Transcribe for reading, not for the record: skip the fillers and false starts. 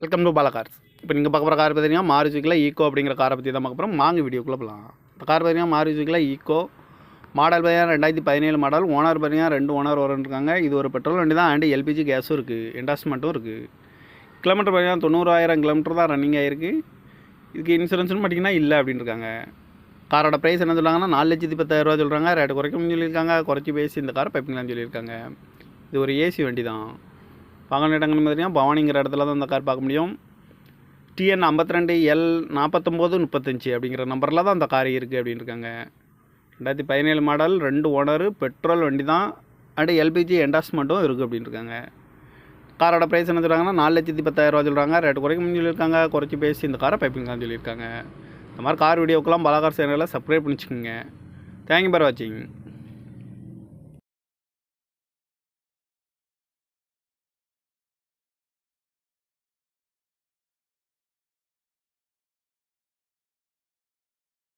Welcome to Bala cars. இப்போ நீங்கள் பார்க்க போகிற கார் பார்த்தீங்கன்னா மாருதியில் ஈக்கோ அப்படிங்கிற காரை பற்றி தான் பார்க்க போகிறோம். வாங்க வீடியோக்குள்ளே போகலாம். இந்த கார் பார்த்தீங்கன்னா மாருதியில் ஈக்கோ மாடல் பார்த்தீங்கன்னா 2017 மாடல். ஓனர் பார்த்தீங்கன்னா 2 ஓனர் வரன்ட்ருக்காங்க. இது ஒரு பெட்ரோல் வண்டி தான் அண்ட் எல்பிஜி கேஸும் இருக்குது, என்டாஸ்மெண்ட்டும் இருக்குது. கிலோமீட்டர் பார்த்தீங்கன்னா 90,000 கிலோமீட்டர் தான் ரன்னிங் ஆகிருக்கு. இதுக்கு இன்சூரன்ஸ்னு பார்த்தீங்கன்னா இல்லை அப்படின்னு இருக்காங்க. காரோட ப்ரைஸ் என்ன சொல்கிறாங்கன்னா 4,10,000 சொல்கிறாங்க. ரேட்டு குறைக்கணும்னு சொல்லியிருக்காங்க. குறைச்சி பேசி இந்த காரை பைப்பிங்களான்னு சொல்லியிருக்காங்க. இது ஒரு ஏசி வண்டி தான். வாங்கின இடங்கள்னு பார்த்தீங்கன்னா பவானிங்கிற இடத்துல தான் இந்த கார் பார்க்க முடியும். TN 52L 4935 அப்படிங்கிற நம்பரில் தான் அந்த கார் இருக்குது அப்படின்னு இருக்காங்க. 2017 மாடல், 2 ஓனரு, பெட்ரோல் வண்டி தான் அண்ட் எல்பிஜி என்டாஸ்மெண்ட்டும் இருக்குது அப்படின்னு இருக்காங்க. காரோட ப்ரைஸ் என்ன சொல்கிறாங்கன்னா 4,10,000 சொல்கிறாங்க. ரேட்டு குறைக்கணும்னு சொல்லியிருக்காங்க. குறைச்சி பேசி இந்த காரை பைப்பிங்களான்னு சொல்லியிருக்காங்க. இந்த மாதிரி கார் வீடியோக்கெல்லாம் பாலா கார் சேனலில் சப்ஸ்கிரைப் பண்ணிச்சுக்கோங்க. தேங்க்யூ ஃபார் வாட்சிங்.